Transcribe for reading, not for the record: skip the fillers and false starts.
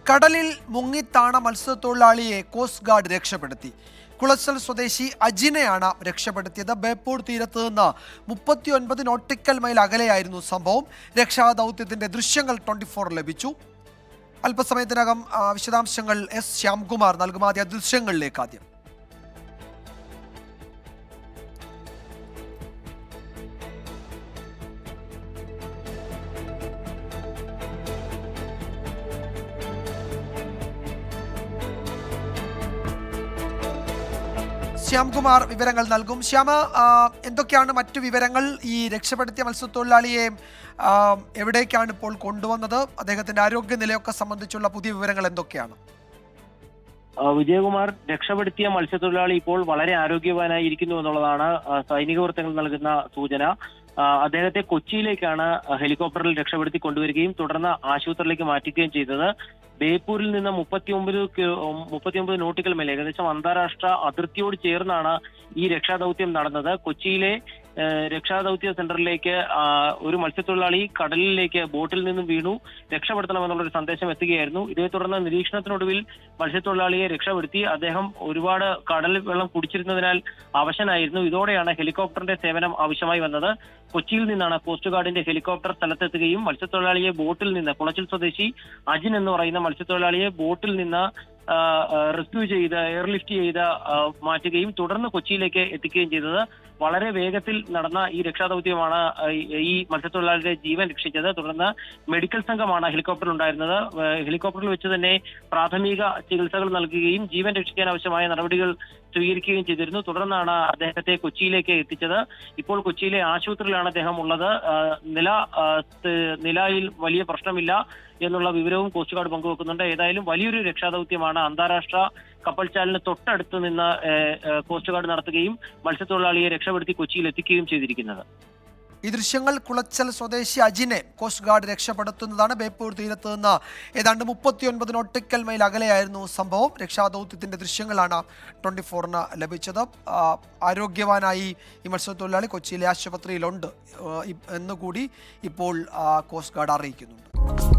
കടലിൽ മുങ്ങിത്താണ മത്സ്യത്തൊഴിലാളിയെ coast guard രക്ഷപ്പെടുത്തി. കുളച്ചൽ സ്വദേശി അജിനെയാണ് രക്ഷപ്പെടുത്തിയത്. ബേപ്പൂർ തീരത്ത് നിന്ന് 39 നോട്ടിക്കൽ മൈൽ അകലെയായിരുന്നു സംഭവം. രക്ഷാദൗത്യത്തിന്റെ ദൃശ്യങ്ങൾ 24 ലഭിച്ചു. അല്പസമയത്തിനകം വിശദാംശങ്ങൾ എസ് ശ്യാംകുമാർ നൽകും. ആദ്യ ദൃശ്യങ്ങളിലേക്ക് ആദ്യം. ശ്യാംകുമാർ വിവരങ്ങൾ നൽകും. ശ്യാമ, എന്തൊക്കെയാണ് മറ്റു വിവരങ്ങൾ? ഈ രക്ഷപ്പെടുത്തിയ മത്സ്യത്തൊഴിലാളിയെ എവിടേക്കാണ് ഇപ്പോൾ കൊണ്ടുവന്നത്? അദ്ദേഹത്തിന്റെ ആരോഗ്യനിലയൊക്കെ സംബന്ധിച്ചുള്ള പുതിയ വിവരങ്ങൾ എന്തൊക്കെയാണ്? വിജയകുമാർ, രക്ഷപ്പെടുത്തിയ മത്സ്യത്തൊഴിലാളി ഇപ്പോൾ വളരെ ആരോഗ്യവാനായിരിക്കുന്നു എന്നുള്ളതാണ് സൈനിക വൃത്തങ്ങൾ നൽകുന്ന സൂചന. അദ്ദേഹത്തെ കൊച്ചിയിലേക്കാണ് ഹെലികോപ്റ്ററിൽ രക്ഷപ്പെടുത്തി കൊണ്ടുവരികയും തുടർന്ന് ആശുപത്രിയിലേക്ക് മാറ്റുകയും ചെയ്തത്. ബേപ്പൂരിൽ നിന്ന് 39 നോട്ടിക്കൽ മൈൽ, ഏകദേശം അന്താരാഷ്ട്ര അതിർത്തിയോട് ചേർന്നാണ് ഈ രക്ഷാദൗത്യം നടന്നത്. കൊച്ചിയിലെ രക്ഷാദൗത്യ സെന്ററിലേക്ക് ഒരു മത്സ്യത്തൊഴിലാളി കടലിലേക്ക് ബോട്ടിൽ നിന്നും വീണു. രക്ഷപ്പെടുത്തണമെന്നുള്ള ഒരു സന്ദേശം എത്തുകയായിരുന്നു. ഇതേ തുടർന്ന് നിരീക്ഷണത്തിനൊടുവിൽ മത്സ്യത്തൊഴിലാളിയെ രക്ഷപ്പെടുത്തി. അദ്ദേഹം ഒരുപാട് കടൽ വെള്ളം കുടിച്ചിരുന്നതിനാൽ അവശനായിരുന്നു. ഇതോടെയാണ് ഹെലികോപ്റ്ററിന്റെ സേവനം ആവശ്യമായി വന്നത്. കൊച്ചിയിൽ നിന്നാണ് കോസ്റ്റ് ഗാർഡിന്റെ ഹെലികോപ്റ്റർ സ്ഥലത്തെത്തുകയും മത്സ്യത്തൊഴിലാളിയെ ബോട്ടിൽ നിന്ന്, കുളച്ചൽ സ്വദേശി അജിൻ എന്ന് പറയുന്ന മത്സ്യത്തൊഴിലാളിയെ ബോട്ടിൽ നിന്ന് റെസ്ക്യൂ ചെയ്ത് എയർലിഫ്റ്റ് ചെയ്ത് മാറ്റുകയും തുടർന്ന് കൊച്ചിയിലേക്ക് എത്തിക്കുകയും ചെയ്തത്. വളരെ വേഗത്തിൽ നടന്ന ഈ രക്ഷാദൗത്യമാണ് ഈ മത്സ്യത്തൊഴിലാളിയുടെ ജീവൻ രക്ഷിച്ചത്. തുടർന്ന് മെഡിക്കൽ സംഘമാണ് ഹെലികോപ്റ്ററിൽ ഉണ്ടായിരുന്നത്. ഹെലികോപ്റ്ററിൽ വെച്ച് തന്നെ പ്രാഥമിക ചികിത്സകൾ നൽകുകയും ജീവൻ രക്ഷിക്കാൻ ആവശ്യമായ നടപടികൾ സ്വീകരിക്കുകയും ചെയ്തിരുന്നു. തുടർന്നാണ് അദ്ദേഹത്തെ കൊച്ചിയിലേക്ക് എത്തിച്ചത്. ഇപ്പോൾ കൊച്ചിയിലെ ആശുപത്രിയിലാണ് അദ്ദേഹം ഉള്ളത്. നിലയിൽ വലിയ പ്രശ്നമില്ല എന്നുള്ള വിവരവും കോസ്റ്റ് ഗാർഡ് പങ്കുവെക്കുന്നുണ്ട്. ഏതായാലും വലിയൊരു രക്ഷാദൗത്യമാണ് അന്താരാഷ്ട്ര കപ്പൽച്ചാലിന് തൊട്ടടുത്ത് നിന്ന് കോസ്റ്റ് ഗാർഡ് നടത്തുകയും മത്സ്യത്തൊഴിലാളിയെ രക്ഷപ്പെടുത്തി കൊച്ചിയിൽ എത്തിക്കുകയും ചെയ്തിരിക്കുന്നത്. ഈ ദൃശ്യങ്ങൾ കുളച്ചൽ സ്വദേശി അജിനെ കോസ്റ്റ് ഗാർഡ് രക്ഷപ്പെടുത്തുന്നതാണ്. ബേപ്പൂർ തീരത്ത് നിന്ന് ഏതാണ്ട് 39 നോട്ടിക്കൽ മൈൽ അകലെയായിരുന്നു സംഭവം. രക്ഷാദൗത്യത്തിന്റെ ദൃശ്യങ്ങളാണ് 24-ന് ലഭിച്ചത്. ആരോഗ്യവാനായി ഈ മത്സ്യത്തൊഴിലാളി കൊച്ചിയിലെ ആശുപത്രിയിലുണ്ട് എന്നുകൂടി ഇപ്പോൾ കോസ്റ്റ് ഗാർഡ് അറിയിക്കുന്നുണ്ട്.